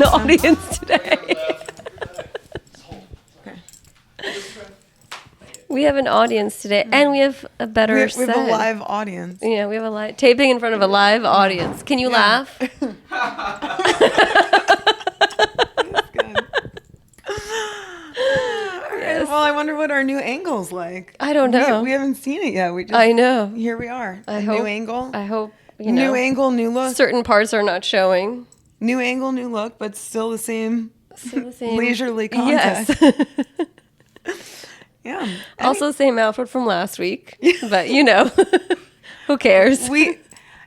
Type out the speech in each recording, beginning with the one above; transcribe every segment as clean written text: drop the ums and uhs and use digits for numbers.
an audience today. We have an audience today, and we have a better we set. have a live audience. Yeah, we have a live taping in front of a live audience. Can you laugh? That's good. Yes. Well, I wonder what our new angle's like. I don't know. We haven't seen it yet. I know. Here we are. I New hope, angle. I hope, you know. New angle, new look. Certain parts are not showing. New angle, new look, but still the same, leisurely Yes. contact. Yeah. Also, same outfit from last week. But, you know, who cares?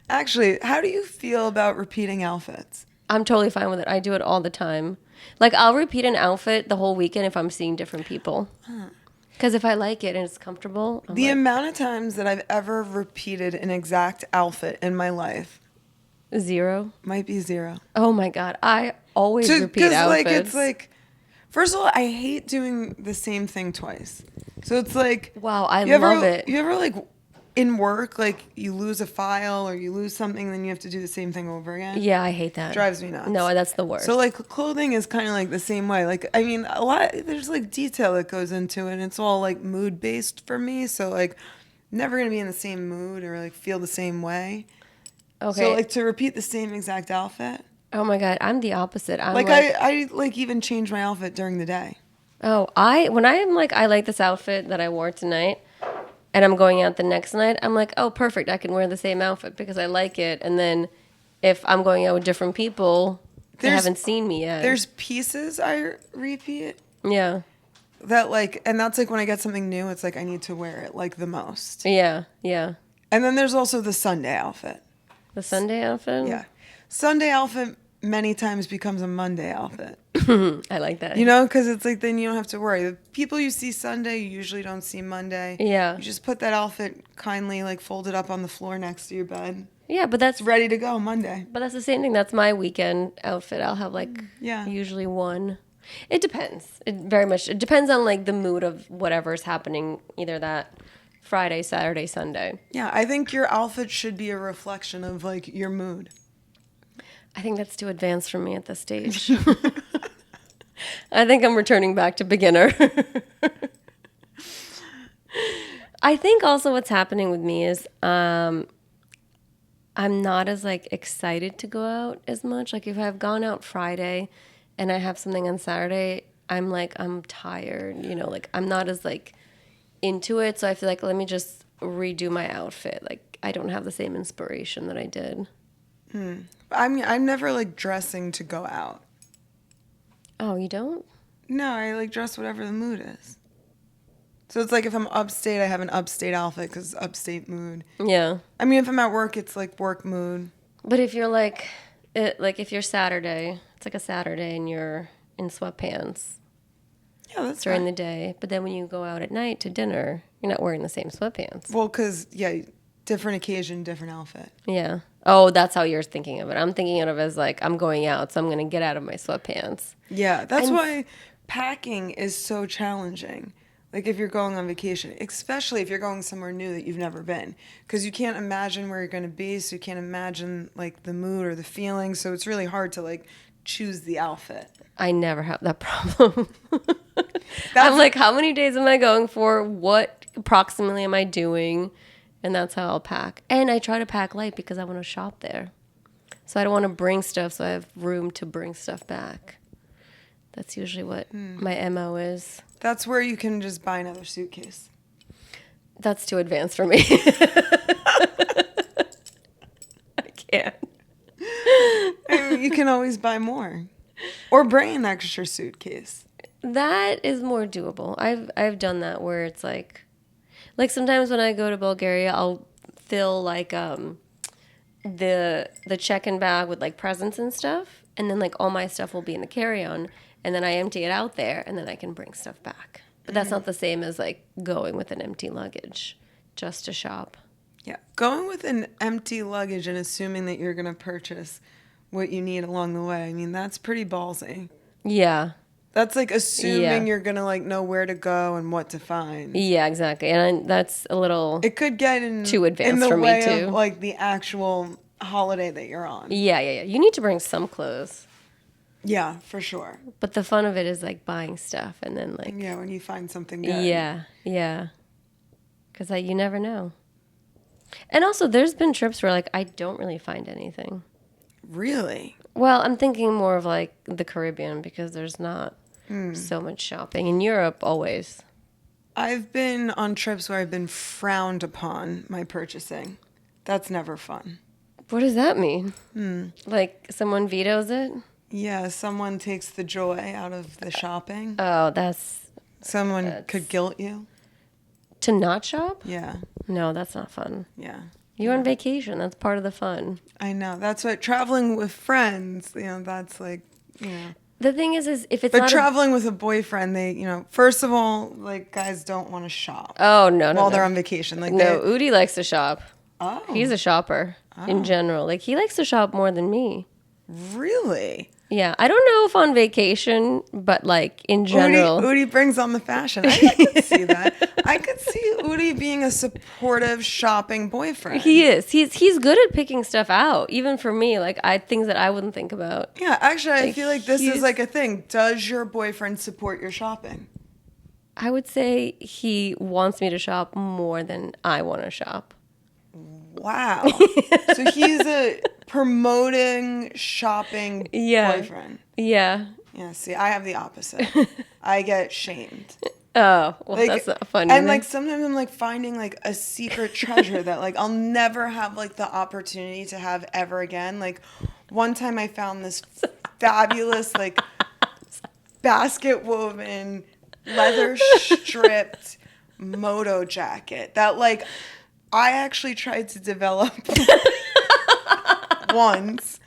Actually, how do you feel about repeating outfits? I'm totally fine with it. I do it all the time. Like, I'll repeat an outfit the whole weekend if I'm seeing different people. Because if I like it and it's comfortable. The amount of times that I've ever repeated an exact outfit in my life. 0. Might be 0. Oh, my God. I always repeat outfits. Like, it's like, first of all, I hate doing the same thing twice. So it's like. Wow, I love it. You ever, like, in work, like, you lose a file or you lose something, then you have to do the same thing over again? Yeah, I hate that. Drives me nuts. No, that's the worst. So, like, clothing is kind of like the same way. Like, I mean, there's, like, detail that goes into it, and it's all, like, mood-based for me. So, like, never going to be in the same mood or, like, feel the same way. Okay. So, like, to repeat the same exact outfit. Oh, my God. I'm the opposite. I'm I like, even change my outfit during the day. Oh, when I'm like, I like this outfit that I wore tonight, and I'm going out the next night, I'm like, oh, perfect. I can wear the same outfit because I like it. And then if I'm going out with different people that haven't seen me yet. There's pieces I repeat. Yeah. That, like, and that's like when I get something new, it's like I need to wear it, like, the most. Yeah, yeah. And then there's also the Sunday outfit. The Sunday outfit? Yeah. Sunday outfit many times becomes a Monday outfit. I like that. You know, because it's like then you don't have to worry. The people you see Sunday, you usually don't see Monday. Yeah. You just put that outfit kindly, like, folded up on the floor next to your bed. Yeah, but that's It's ready to go Monday. But that's the same thing. That's my weekend outfit. I'll have like Yeah. usually one. It depends. It depends on like the mood of whatever's happening either that Friday, Saturday, Sunday. Yeah, I think your outfit should be a reflection of, like, your mood. I think that's too advanced for me at this stage. I think I'm returning back to beginner. I think also what's happening with me is I'm not as like excited to go out as much. Like if I've gone out Friday and I have something on Saturday, I'm tired, you know, like I'm not as like into it. So I feel like let me just redo my outfit. Like I don't have the same inspiration that I did. I mean, I'm never, like, dressing to go out. Oh, you don't? No, I, like, dress whatever the mood is. So it's like if I'm upstate, I have an upstate outfit because upstate mood. Yeah. I mean, if I'm at work, it's, like, work mood. But if you're like if you're Saturday, it's like a Saturday and you're in sweatpants. Yeah, that's during fine. the day. But then when you go out at night to dinner, you're not wearing the same sweatpants. Well, because, yeah, different occasion, different outfit. Yeah. Oh, that's how you're thinking of it. I'm thinking of it as like, I'm going out, so I'm going to get out of my sweatpants. Yeah, that's why packing is so challenging. Like if you're going on vacation, especially if you're going somewhere new that you've never been. Because you can't imagine where you're going to be, so you can't imagine like the mood or the feeling. So it's really hard to like choose the outfit. I never have that problem. I'm like, how many days am I going for? What approximately am I doing? And that's how I'll pack. And I try to pack light because I want to shop there. So I don't want to bring stuff, so I have room to bring stuff back. That's usually what my MO is. That's where you can just buy another suitcase. That's too advanced for me. I can't. I mean, you can always buy more. Or bring an extra suitcase. That is more doable. I've done that where it's like sometimes when I go to Bulgaria, I'll fill like the check-in bag with like presents and stuff, and then like all my stuff will be in the carry-on, and then I empty it out there, and then I can bring stuff back. But that's not the same as like going with an empty luggage just to shop. Yeah, going with an empty luggage and assuming that you're going to purchase what you need along the way, I mean, that's pretty ballsy. Yeah. That's like assuming you're going to like know where to go and what to find. Yeah, exactly. And that's a little It could get too advanced in the for me way too. Of, like the actual holiday that you're on. Yeah. You need to bring some clothes. Yeah, for sure. But the fun of it is like buying stuff and then like, Yeah, when you find something good. yeah, yeah. Because you never know. And also, there's been trips where like I don't really find anything. Really? Well, I'm thinking more of like the Caribbean because there's not so much shopping. In Europe, always. I've been on trips where I've been frowned upon my purchasing. That's never fun. What does that mean? Like someone vetoes it? Yeah, someone takes the joy out of the shopping. Oh, Someone could guilt you. to not shop? Yeah, No, that's not fun. yeah. You're on vacation. That's part of the fun. I know. That's what traveling with friends, that's like, The thing is if it's But not traveling with a boyfriend, they, first of all, like guys don't want to shop oh, no, no, while no. they're on vacation. Like No, Udi likes to shop. Oh, He's a shopper in general. Like, he likes to shop more than me. really? Yeah. I don't know if on vacation, but like in general. Udi brings on the fashion. I could see that. I could see Udi being a supportive shopping boyfriend. He is. He's good at picking stuff out, even for me. Like things that I wouldn't think about. Yeah, actually, I feel like this is he's- like a thing. Does your boyfriend support your shopping? I would say he wants me to shop more than I want to shop. Wow. So he's a promoting shopping boyfriend. Yeah. Yeah, see, I have the opposite. I get shamed. Oh, well, Like, that's not fun. And either. like sometimes I'm like finding like a secret treasure that like I'll never have like the opportunity to have ever again. Like one time I found this fabulous like basket woven leather stripped moto jacket that like I actually tried to develop once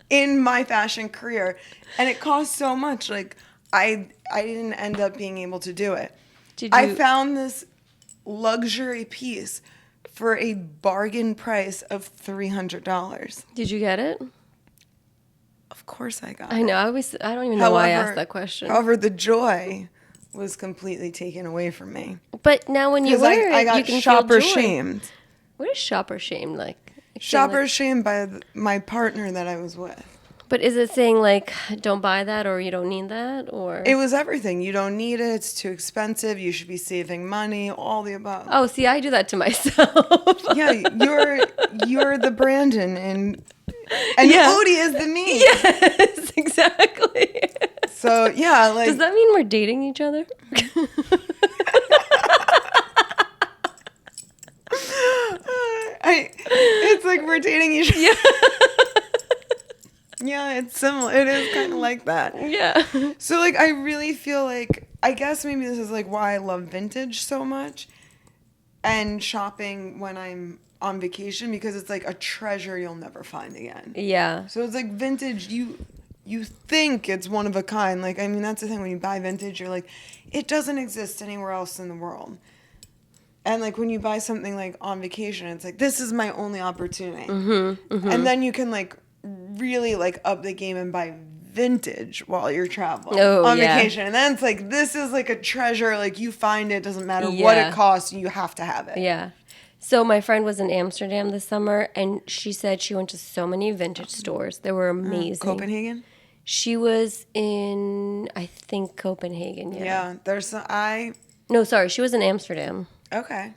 in my fashion career, and it cost so much. Like I didn't end up being able to do it. I found this luxury piece for a bargain price of $300. Did you get it? Of course I got I it. know. I don't even know why I asked that question. However, the joy was completely taken away from me. But now when you Because wear it, I got you can shopper feel joy. shamed. What is shopper shamed like? Shopper shamed by my partner that I was with. But is it saying like, don't buy that or you don't need that or? It was everything. You don't need it. It's too expensive. You should be saving money. All the above. Oh, see, I do that to myself. Yeah, you're the Brandon and Yeah. Odie is the me. Yes, exactly. So yeah, like Does that mean we're dating each other? it's like we're dating each other. Yeah. Yeah, it's similar. It is kind of like that. Yeah. So like I really feel like I guess maybe this is like why I love vintage so much and shopping when I'm on vacation because it's like a treasure you'll never find again. Yeah. So it's like vintage you think it's one of a kind. Like I mean that's the thing when you buy vintage you're like it doesn't exist anywhere else in the world. And like when you buy something like on vacation it's like this is my only opportunity. And then you can like really like up the game and buy vintage while you're traveling on vacation. And then it's like this is like a treasure, like you find it, doesn't matter what it costs, you have to have it. Yeah. So my friend was in Amsterdam this summer and she said she went to so many vintage stores. They were amazing. Copenhagen? She was in I think Copenhagen, yeah. Yeah, there's some, No, sorry, she was in Amsterdam. okay.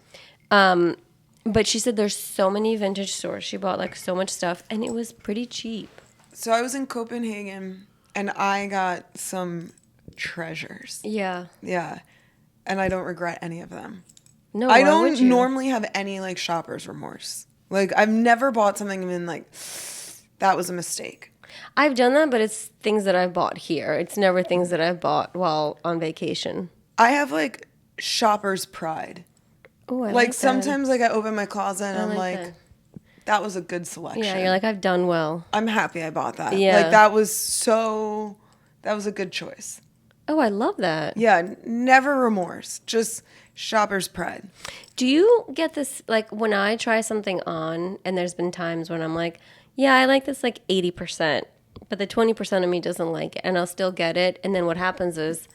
But she said there's so many vintage stores. She bought like so much stuff and it was pretty cheap. So I was in Copenhagen and I got some treasures. Yeah. Yeah. And I don't regret any of them. No, I why would don't you? normally have any like shopper's remorse. Like I've never bought something and been like, that was a mistake. I've done that, but it's things that I've bought here. It's never things that I've bought while on vacation. I have like shopper's pride. Oh, I Like that. sometimes like I open my closet and I I'm like, that. that was a good selection. Yeah, you're like, I've done well. I'm happy I bought that. Yeah. Like that was a good choice. Oh, I love that. Yeah, never remorse. Just shopper's pride. Do you get this, like, when I try something on, and there's been times when I'm like, yeah, I like this like 80%, but the 20% of me doesn't like it, and I'll still get it, and then what happens is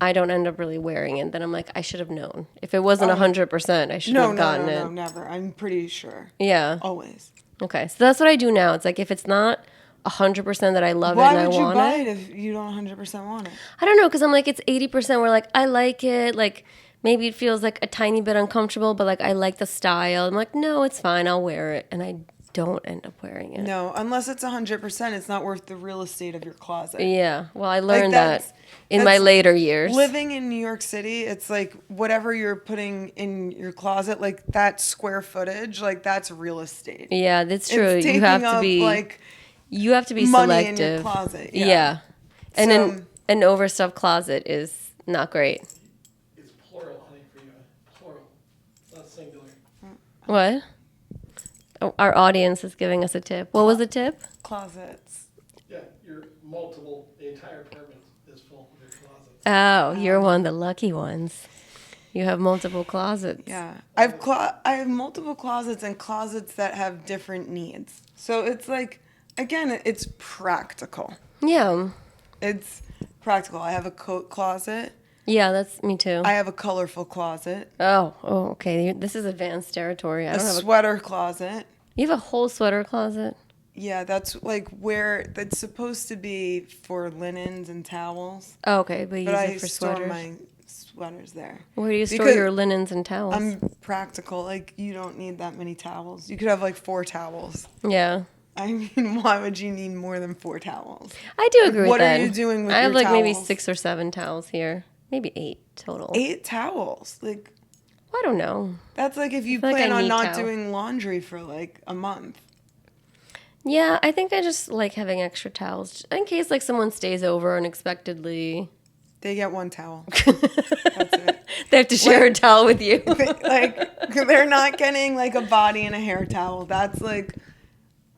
I don't end up really wearing it. Then I'm like, I should have known. If it wasn't 100%, I should have gotten it. No, never. I'm pretty sure. Yeah. Always. Okay, so that's what I do now. It's like if it's not 100% that I love it Why and I would you want buy it. it if you don't 100% want it? I don't know, because I'm like, it's 80% where like I like it. Like maybe it feels like a tiny bit uncomfortable, but like I like the style. I'm like, no, it's fine. I'll wear it. And I don't end up wearing it. No, unless it's 100%, it's not worth the real estate of your closet. Yeah. Well, I Like learned that in my later years. Living in New York City, it's like whatever you're putting in your closet, like that square footage, like that's real estate. Yeah, that's true. It's You have taking to up, be like, you have to be money selective. in your closet. Yeah. And So- an overstuffed closet is not great. It's plural, honey, for you. Plural. It's not singular. What? Oh, our audience is giving us a tip. What was the tip? Closets. Yeah, you're multiple. The entire apartment is full of your closets. Oh, you're one of the lucky ones. You have multiple closets. Yeah. I have multiple closets and closets that have different needs. So it's like, again, it's practical. Yeah. It's practical. I have a coat closet. Yeah, that's me too. I have a colorful closet. Oh, okay. This is advanced territory. I A don't have sweater closet. You have a whole sweater closet? Yeah, that's like where that's supposed to be for linens and towels. Oh, okay, but you But use I it for store sweaters. my sweaters there. Where do you store Because your linens and towels? I'm practical. Like, you don't need that many towels. You could have like 4 towels. Yeah. I mean, why would you need more than 4 towels? I do agree What with are that. you doing with I have your like maybe towels? 6 or 7 towels here. Maybe 8 total. 8 towels. Like, I don't know. that's like if you feel like plan I on need not towel. doing laundry for like a month. Yeah, I think I just like having extra towels in case like someone stays over unexpectedly. They get 1 towel. That's it. They have to share a towel with you. Like, they're not getting like a body and a hair towel. That's like,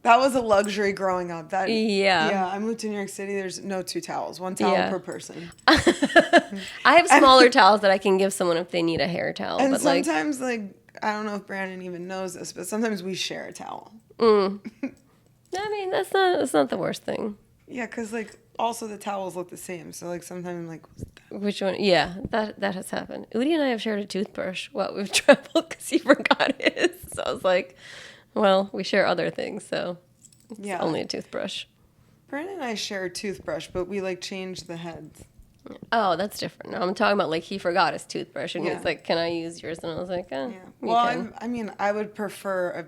that was a luxury growing up. That Yeah. I moved to New York City. There's no 2 towels, 1 towel Yeah. per person. I have smaller towels that I can give someone if they need a hair towel. And but like, sometimes, like, I don't know if Brandon even knows this, but sometimes we share a towel. I mean, that's not the worst thing. Yeah, because like also the towels look the same. So like sometimes I'm like, Which one? Yeah, that has happened. Udi and I have shared a toothbrush while we've traveled because he forgot his. So I was like, well, we share other things, so it's yeah. only a toothbrush. Brandon and I share a toothbrush, but we like change the heads. Oh, that's different. No, I'm talking about like he forgot his toothbrush and Yeah. he's like, "Can I use yours?" And I was like, Yeah. you Well, can." I mean, I would prefer a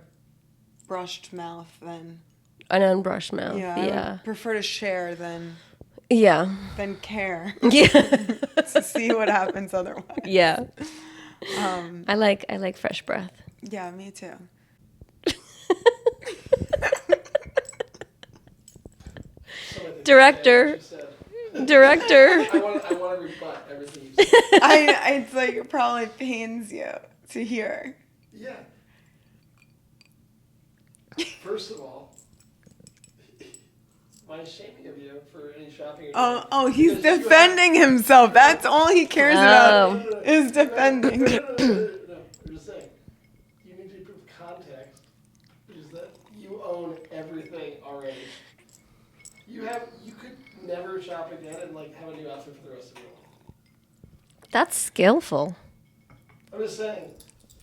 brushed mouth than An unbrushed mouth. yeah. I Yeah. would prefer to share than Yeah. care Yeah. to see what happens otherwise. Yeah. I like fresh breath. Yeah, me too. Director. Director. I want to rebut everything you said. It's like it probably pains you to hear. Yeah. First of all, my shaming of you for any shopping. you're doing, Oh, he's because you defending himself. That's all he cares about Oh. is defending. No, I'm just saying. You need to prove context, which is that you own everything already. You could never shop again and like have a new outfit for the rest of your life. That's skillful. I'm just saying.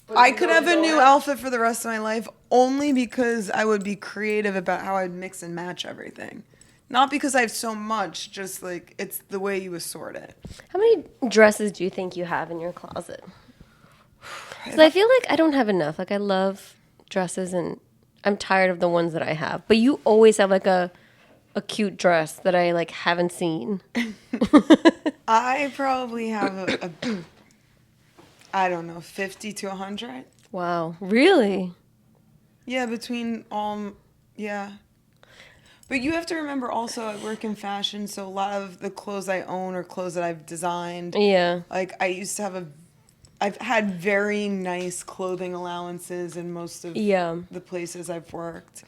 But I you could know have you a don't new outfit for the rest of my life only because I would be creative about how I'd mix and match everything. Not because I have so much, just like it's the way you assort it. How many dresses do you think you have in your closet? Because I feel like I don't have enough. Like I love dresses and I'm tired of the ones that I have. But you always have like a cute dress that I like haven't seen. I probably have I don't know, 50 to 100. Wow. Really? Yeah, between yeah. But you have to remember also I work in fashion, so a lot of the clothes I own are clothes that I've designed. Yeah. Like I used to have I've had very nice clothing allowances in most of the places I've worked.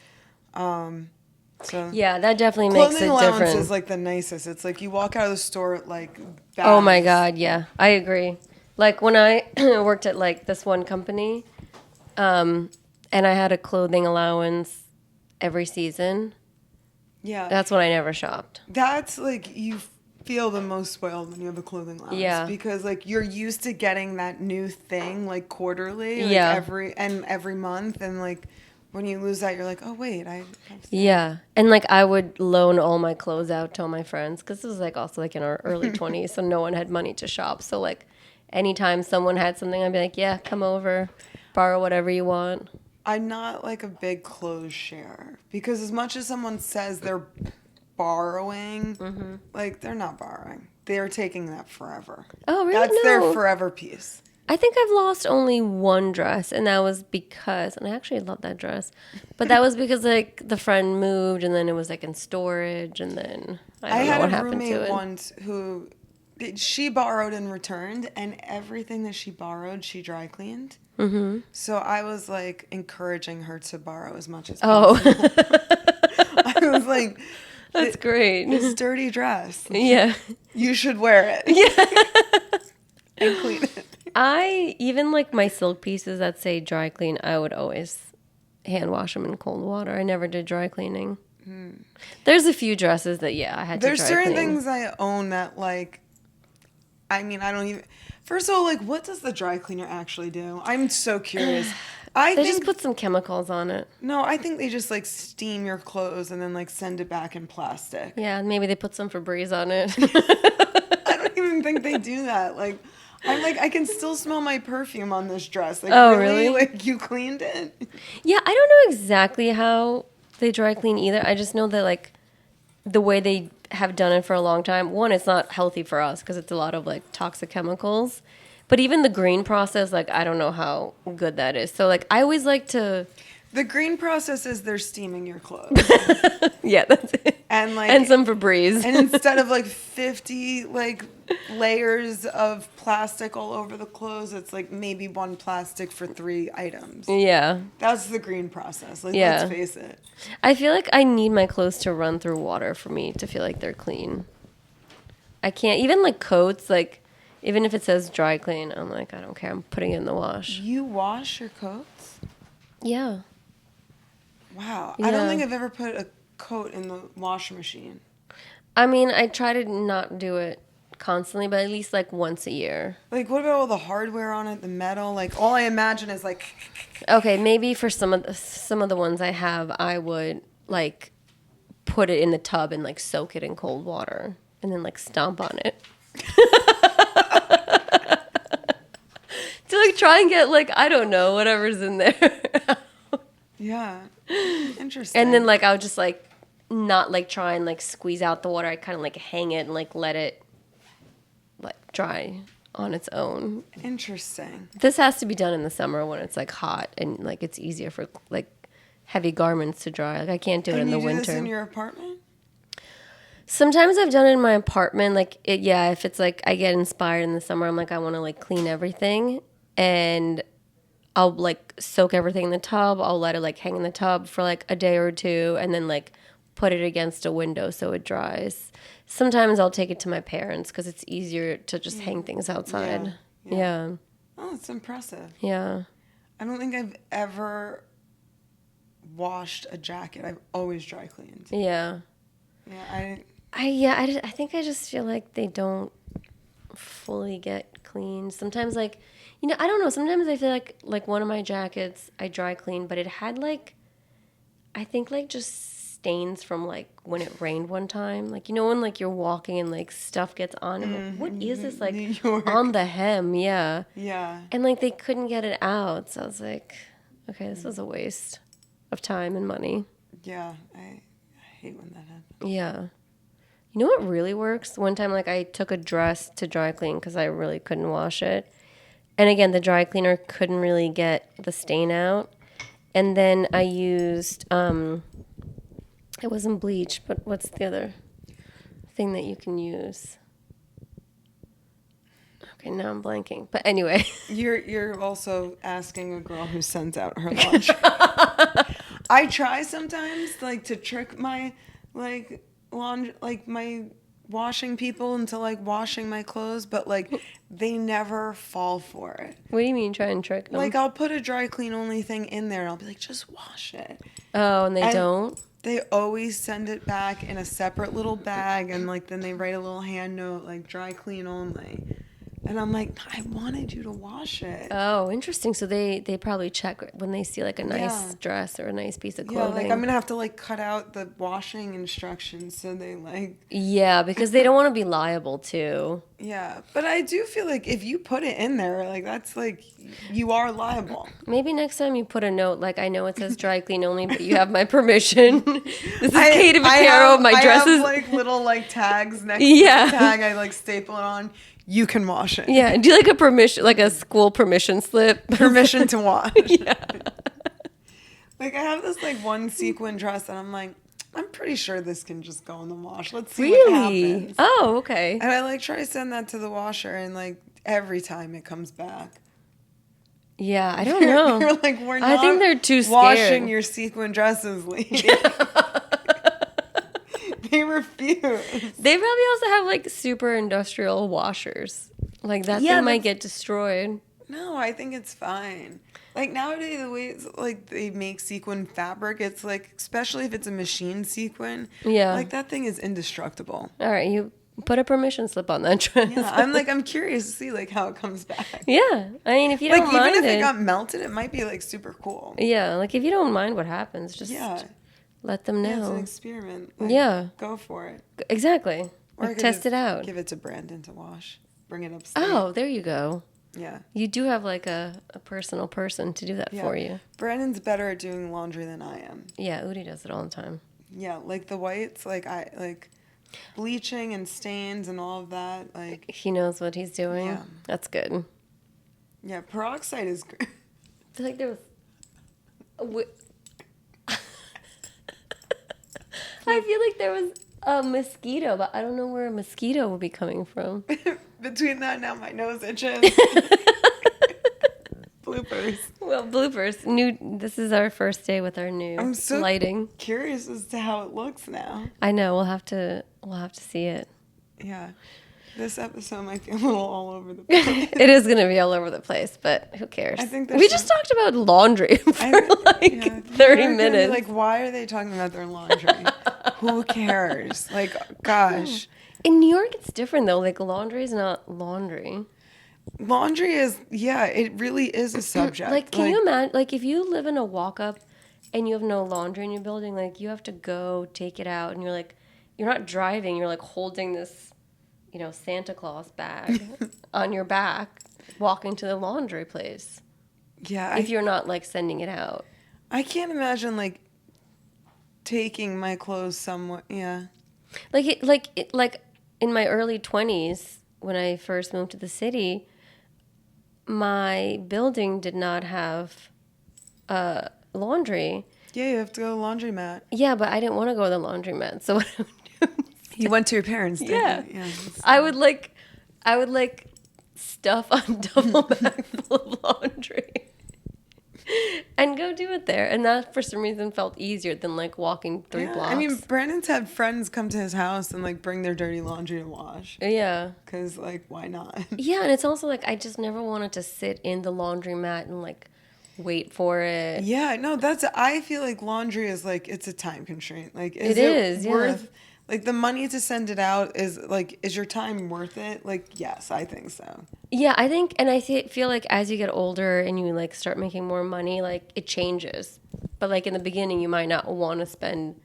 So Yeah, that definitely makes clothing it allowance different. is like the nicest. It's like you walk out of the store like Oh my bags. God, yeah. I agree. Like when I worked at like this one company, and I had a clothing allowance every season, Yeah. that's when I never shopped. That's like you feel the most spoiled when you have a clothing allowance. Yeah. Because like you're used to getting that new thing like quarterly, like Yeah. every month, and like When you lose that, you're like, oh wait, I. Yeah. And like I would loan all my clothes out to all my friends because this was like also like in our early 20s, so no one had money to shop. So like anytime someone had something, I'd be like, yeah, come over, borrow whatever you want. I'm not like a big clothes sharer because as much as someone says they're borrowing, like they're not borrowing. They are taking that forever. Oh, really? That's their No. forever piece. I think I've lost only one dress, and that was because, and I actually love that dress, but that was because like the friend moved, and then it was like in storage, and then I don't know what had a happened to roommate it. once who she borrowed and returned, and everything that she borrowed, she dry cleaned. Mm-hmm. So I was like encouraging her to borrow as much as possible. I was like, That's great. this dirty dress, Yeah. you should wear it. Yeah. And clean it. I, even like my silk pieces that say dry clean, I would always hand wash them in cold water. I never did dry cleaning. There's a few dresses that, I had to There's dry certain clean. things I own that like, I mean, I don't even. First of all, like, what does the dry cleaner actually do? I'm so curious. They just put some chemicals on it. No, I think they just like steam your clothes and then like send it back in plastic. Yeah, maybe they put some Febreze on it. I don't even think they do that. Like, I'm like, I can still smell my perfume on this dress. Like, Oh, really? really? Like, you cleaned it? Yeah, I don't know exactly how they dry clean either. I just know that like the way they have done it for a long time, one, it's not healthy for us because it's a lot of like toxic chemicals. But even the green process, like I don't know how good that is. So like I always like to The green process is they're steaming your clothes. yeah, that's it. And like And some Febreze. and instead of like 50 like layers of plastic all over the clothes, it's like maybe one plastic for 3 items. Yeah. That's the green process. Like, Yeah. let's face it. I feel like I need my clothes to run through water for me to feel like they're clean. I can't even like coats, like even if it says dry clean, I'm like, I don't care. I'm putting it in the wash. You wash your coats? Yeah. Wow. I don't Yeah. think I've ever put a coat in the washing machine. I mean, I try to not do it constantly, but at least like once a year. Like, what about all the hardware on it, the metal? Like, all I imagine is like, Okay, maybe for some of the ones I have, I would like put it in the tub and like soak it in cold water and then like stomp on it. To like try and get like I don't know whatever's in there. yeah, interesting. And then like I would just like not like try and like squeeze out the water. I kind of like hang it and like let it like dry on its own. Interesting. This has to be done in the summer when it's like hot and like it's easier for like heavy garments to dry. Like I can't do it in And the you do winter. this in your apartment? Sometimes I've done it in my apartment. Like it, yeah, if it's like I get inspired in the summer, I'm like I want to like clean everything, and I'll like soak everything in the tub. I'll let it like hang in the tub for like a day or two, and then like put it against a window so it dries. Sometimes I'll take it to my parents because it's easier to just hang things outside. Yeah. Oh, it's impressive. Yeah. I don't think I've ever washed a jacket. I've always dry cleaned. Yeah. Yeah, I think I just feel like they don't fully get cleaned. Sometimes like, you know, I don't know. Sometimes I feel like one of my jackets I dry cleaned, but it had like, I think like just stains from like when it rained one time. Like, you know, when like you're walking and like stuff gets on. I'm like, what is this like New York. on the hem? Yeah. Yeah. And like they couldn't get it out. So I was like, okay, this was a waste of time and money. Yeah. I hate when that happens. Yeah. You know what really works? One time, like, I took a dress to dry clean because I really couldn't wash it. And again, the dry cleaner couldn't really get the stain out. And then I used, it wasn't bleach, but what's the other thing that you can use? Okay, now I'm blanking. But anyway. You're also asking a girl who sends out her laundry. I try sometimes like to trick my like laundry, like my washing people into like washing my clothes, but like they never fall for it. What do you mean try and trick them? Like I'll put a dry clean only thing in there and I'll be like, just wash it. Oh, and they And don't? They always send it back in a separate little bag and like then they write a little hand note like dry clean only. And I'm like, I wanted you to wash it. Oh, interesting. So they probably check when they see like a nice Yeah. dress or a nice piece of Yeah, clothing. like I'm gonna have to like cut out the washing instructions so they like. Yeah, because they don't want to be liable too. Yeah, but I do feel like if you put it in there, like that's like you are liable. Maybe next time you put a note like, I know it says dry clean only, but you have my permission. This is Cady Vaccaro. My dress I is have like little like tags next Yeah. to the tag. I like staple it on. You can wash it. yeah. Do you like a permission, like a school permission slip? Permission to wash. Yeah. Like I have this like one sequin dress, and I'm like, I'm pretty sure this can just go in the wash. Let's see what Really? happens. Oh, okay. And I like try to send that to the washer, and like every time it comes back. Yeah, I don't know. You're like, we're not I think they're too washing scared. your sequin dresses, lady. They refuse. They probably also have like super industrial washers. Like that Yeah, thing might get destroyed. No, I think it's fine. Like nowadays, the way it's, like they make sequin fabric, it's like, especially if it's a machine sequin, Yeah. like that thing is indestructible. All right, you put a permission slip on that dress. Yeah, I'm curious to see like how it comes back. Yeah, I mean, if you Like don't even mind if it, it got melted, it might be like super cool. yeah, like if you don't mind what happens, just Yeah, let them yeah, it's know. an experiment. Like, Yeah. go for it. Exactly. Or I Like, could test just it out. Give it to Brandon to wash. Bring it upstairs. Oh, there you go. Yeah. You do have like a personal person to do that Yeah. for you. Brandon's better at doing laundry than I am. Yeah, Udi does it all the time. Yeah, like the whites, like I like bleaching and stains and all of that. Like He knows what he's doing. Yeah. That's good. yeah, peroxide is great. I feel like there was. I feel like there was a mosquito, but I don't know where a mosquito would be coming from. Between that and now my nose itches. Bloopers. Well, bloopers. This is our first day with our new I'm so lighting. curious as to how it looks now. I know we'll have to see it. Yeah. This episode might be a little all over the place. It is going to be all over the place, but who cares? I think we there's just talked about laundry for like Yeah, 30 you're gonna be minutes. Like, why are they talking about their laundry? Who cares? Like, gosh. In New York, it's different though. Like laundry is not laundry. Laundry is, yeah, it really is a subject. Like, can you imagine? Like, if you live in a walk-up and you have no laundry in your building, like you have to go take it out, and you're like, you're not driving. You're like holding this, Santa Claus bag on your back, walking to the laundry place. Yeah. If you're not like sending it out. I can't imagine, like, taking my clothes somewhere. Yeah. Like in my early 20s, when I first moved to the city, my building did not have laundry. Yeah, you have to go to the laundromat. Yeah, but I didn't want to go to the laundromat. So what I would do, You went to your parents, didn't Yeah. you? Yeah. I would like stuff a double bag full of laundry and go do it there. And that for some reason felt easier than like walking 3 Yeah, blocks. I mean, Brandon's had friends come to his house and, like, bring their dirty laundry to wash. Yeah. Because, like, why not? Yeah, and it's also like I just never wanted to sit in the laundromat and like wait for it. Yeah, no, I feel like laundry is, like, it's a time constraint. Like, It is, yeah. worth, like, the money to send it out is your time worth it? Like, yes, I think so. Yeah, I think, and I feel like as you get older and you like start making more money, like it changes. But like in the beginning, you might not want to spend,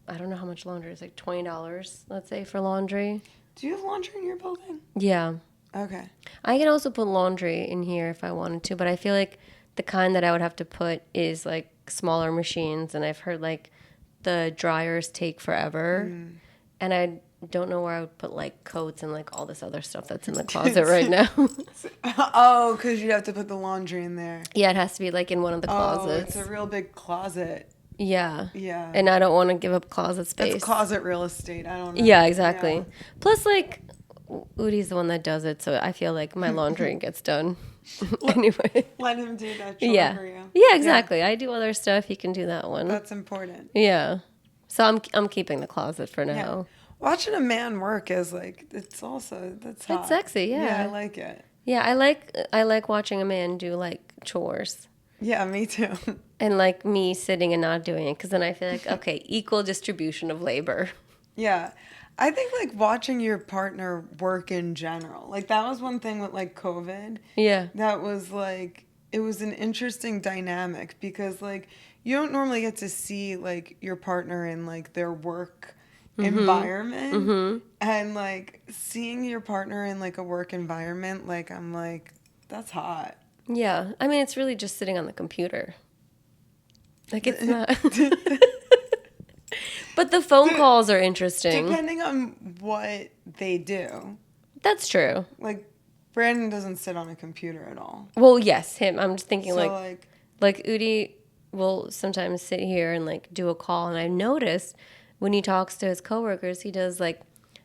I don't know how much laundry is, like $20, let's say, for laundry. Do you have laundry in your building? Yeah. Okay. I can also put laundry in here if I wanted to, but I feel like the kind that I would have to put is like smaller machines, and I've heard like the dryers take forever, and I don't know where I would put like coats and like all this other stuff that's in the closet right now. Oh, because you have to put the laundry in there. Yeah, it has to be like in one of the Oh, closets. it's a real big closet. Yeah. Yeah. And I don't want to give up closet space. It's closet real estate. I don't know. Yeah, exactly. Yeah. Plus, like, Udi's the one that does it, so I feel like my laundry gets done anyway. Let him do that chore Yeah. for you. Yeah, exactly. I do other stuff. He can do that one. That's important. Yeah. So I'm keeping the closet for now. Yeah. Watching a man work is like, that's hot. It's sexy, yeah. Yeah, I like it. Yeah, I like watching a man do like chores. Yeah, me too. And like me sitting and not doing it, because then I feel like, okay, equal distribution of labor. Yeah. I think like watching your partner work in general, like that was one thing with like COVID. Yeah. That was like, it was an interesting dynamic because like you don't normally get to see like your partner in like their work environment. And like seeing your partner in like a work environment, like I'm like, that's hot. Yeah. I mean, it's really just sitting on the computer. Like, it's not. But the phone calls are interesting. Depending on what they do. That's true. Like, Brandon doesn't sit on a computer at all. Well, yes, him. I'm just thinking So, like Udi will sometimes sit here and like do a call, and I noticed when he talks to his coworkers, he does like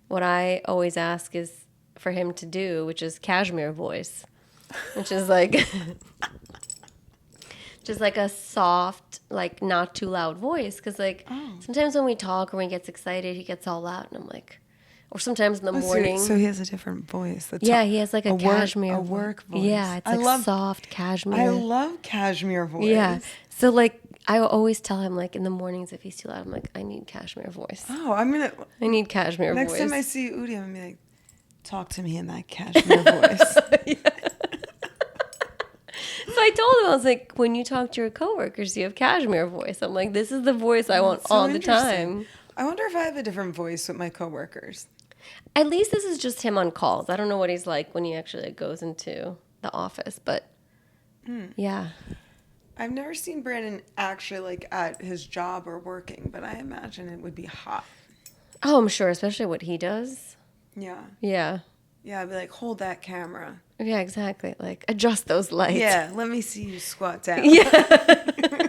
what I always ask is for him to do, which is Cashmere voice, which is like just like a soft, like not too loud voice. Because like sometimes when we talk or when he gets excited, he gets all loud, and I'm like, or sometimes in the morning. So he has a different voice. Yeah, he has like a cashmere work voice. Yeah, it's like soft cashmere. I love cashmere voice. Yeah. So like I always tell him like in the mornings if he's too loud, I'm like, I need cashmere voice. Oh, I'm gonna. I need cashmere Next voice. time I see Udi, I'm gonna be like, talk to me in that cashmere voice. So I told him, I was like, when you talk to your coworkers, you have cashmere voice. I'm like, this is the voice I want So all the interesting. time. I wonder if I have a different voice with my coworkers. At least this is just him on calls. I don't know what he's like when he actually like, goes into the office, but yeah. I've never seen Brandon actually like at his job or working, but I imagine it would be hot. Oh, I'm sure, especially what he does. Yeah. Yeah. Yeah, I'd be like, hold that camera. Yeah, exactly. Like, adjust those lights. Yeah, let me see you squat down. Yeah.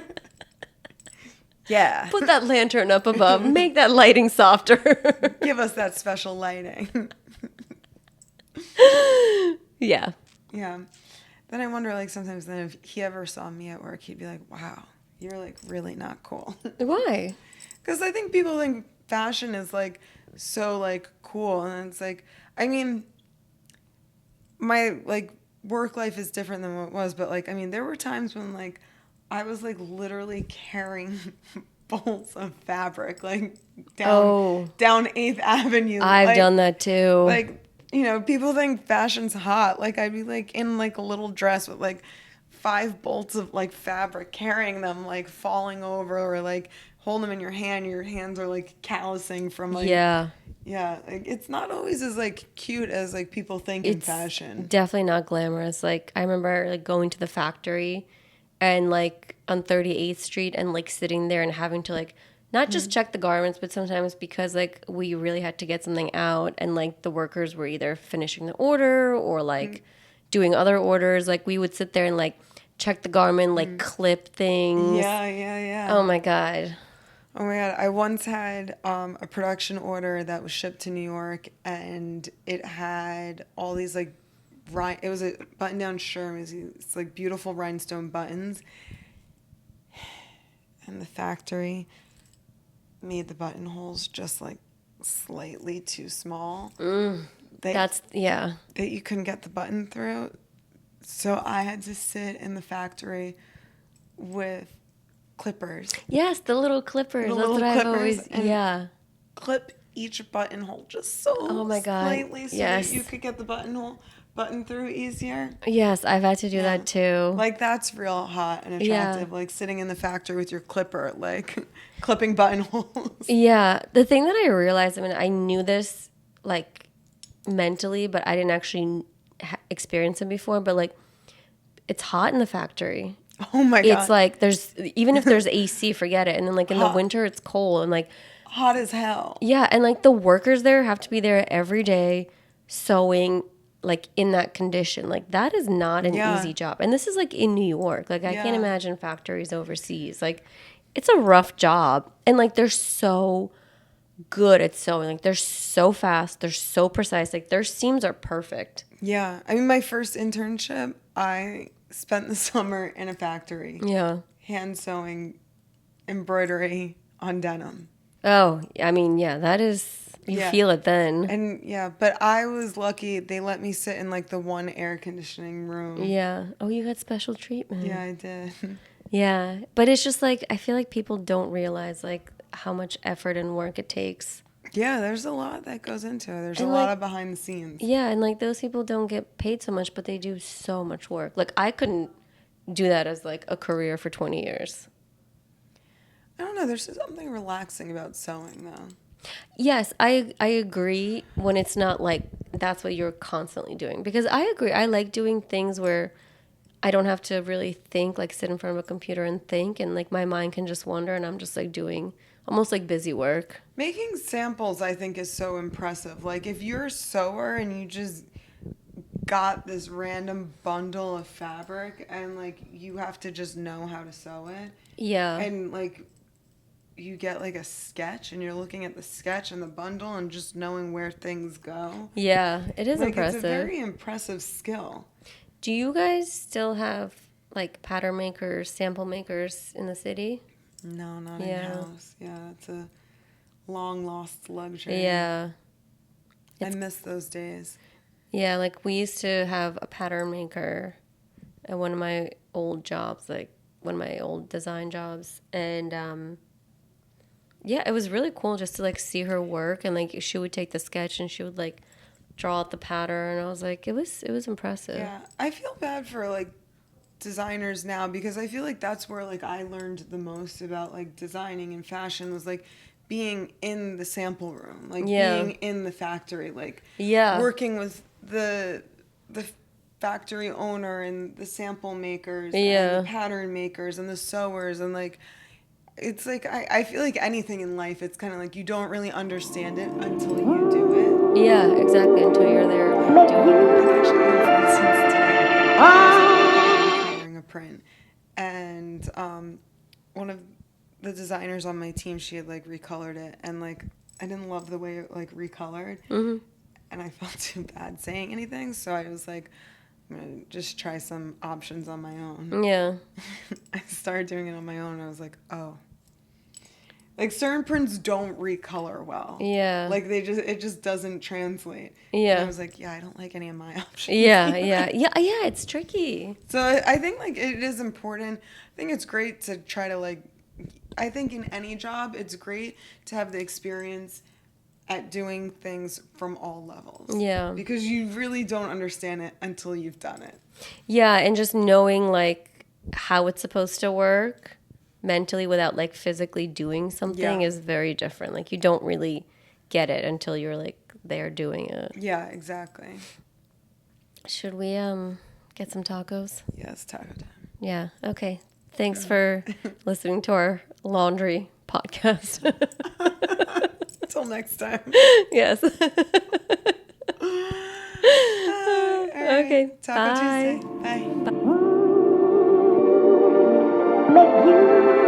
Yeah. Put that lantern up above. Make that lighting softer. Give us that special lighting. Yeah. Yeah. Then I wonder, like, sometimes then if he ever saw me at work, he'd be like, wow, you're, like, really not cool. Why? Because I think people think fashion is, like, so, like, cool. And it's like, I mean, my, like, work life is different than what it was. But, like, I mean, there were times when, like, I was like literally carrying bolts of fabric like down 8th Avenue. I've done that too. Like, you know, people think fashion's hot. Like I'd be like in like a little dress with like 5 bolts of like fabric, carrying them, like falling over, or like hold them in your hand. Your hands are like callousing from like yeah. Like it's not always as like cute as like people think in fashion. Definitely not glamorous. Like I remember like going to the factory and like on 38th Street and like sitting there and having to like not just check the garments, but sometimes because like we really had to get something out and like the workers were either finishing the order or like doing other orders, like we would sit there and like check the garment, like clip things. Yeah. Oh my God. Oh my God. I once had a production order that was shipped to New York, and it had all these like it was a button-down shirt. It's like beautiful rhinestone buttons. And the factory made the buttonholes just like slightly too small. That you couldn't get the button through. So I had to sit in the factory with clippers. Yes, the little clippers. The That's little what I've clippers always, and clip each buttonhole just so slightly so that you could get the button through easier. Yes, I've had to do that too. Like that's real hot and attractive. Like sitting in the factory with your clipper, like clipping buttonholes. Yeah, the thing that I realized, I mean, I knew this like mentally, but I didn't actually experience it before. But like, it's hot in the factory. Oh my God! It's like even if there's AC, forget it. And then like in the winter, it's cold and like hot as hell. Yeah, and like the workers there have to be there every day sewing. Like in that condition, like that is not an easy job. And this is like in New York. Like I can't imagine factories overseas. Like it's a rough job. And like they're so good at sewing. Like they're so fast. They're so precise. Like their seams are perfect. Yeah. I mean, my first internship, I spent the summer in a factory. Yeah. Hand sewing embroidery on denim. Oh, I mean, yeah, that is... You feel it then. And but I was lucky. They let me sit in like the one air conditioning room. Yeah. Oh, you got special treatment. Yeah, I did. Yeah. But it's just like, I feel like people don't realize like how much effort and work it takes. Yeah, there's a lot that goes into it. There's And, a lot like, of behind the scenes. Yeah, and like those people don't get paid so much, but they do so much work. Like I couldn't do that as like a career for 20 years. I don't know. There's something relaxing about sewing, though. Yes, I agree when it's not like that's what you're constantly doing. Because I agree. I like doing things where I don't have to really think, like sit in front of a computer and think, and like my mind can just wander and I'm just like doing almost like busy work. Making samples, I think, is so impressive. Like, if you're a sewer and you just got this random bundle of fabric and, like, you have to just know how to sew it. Yeah. And, like, you get, like, a sketch and you're looking at the sketch and the bundle and just knowing where things go. Yeah, it is Like, impressive. it's a very impressive skill. Do you guys still have like pattern makers, sample makers in the city? No, not Yeah. in-house. Yeah, it's a long lost luxury. Yeah. I miss those days. Yeah, like we used to have a pattern maker at one of my old jobs, like one of my old design jobs. And yeah, it was really cool just to like see her work, and like she would take the sketch and she would like draw out the pattern. I was like, it was impressive. Yeah, I feel bad for like designers now because I feel like that's where like I learned the most about like designing and fashion was like being in the sample room, like Yeah. being in the factory, like Yeah. working with the factory owner and the sample makers Yeah. and the pattern makers and the sewers, and like it's like I feel like anything in life, it's kind of like you don't really understand it until you do it. Yeah, exactly. Until you're there like, doing it. Like actually, for instance, today I was coloring a print, and one of the designers on my team, she had like recolored it, and like I didn't love the way it like recolored, Mm-hmm. and I felt too bad saying anything, so I was like, I'm gonna just try some options on my own. Yeah. I started doing it on my own, and I was like, oh. Like certain prints don't recolor well. Yeah. Like it just doesn't translate. Yeah. And I was like, yeah, I don't like any of my options. Yeah, yeah. Yeah, it's tricky. So I think like it is important. I think it's great to try to like, I think in any job, it's great to have the experience at doing things from all levels. Yeah. Because you really don't understand it until you've done it. Yeah, and just knowing like how it's supposed to work mentally without like physically doing something Yeah. is very different. Like you don't really get it until you're like there doing it. Yeah, exactly. Should we get some tacos? Yes, taco time. Yeah. Okay. Thanks for listening to our laundry podcast. Until next time. Yes. All right. Okay. Taco Bye. Tuesday. Bye. Make you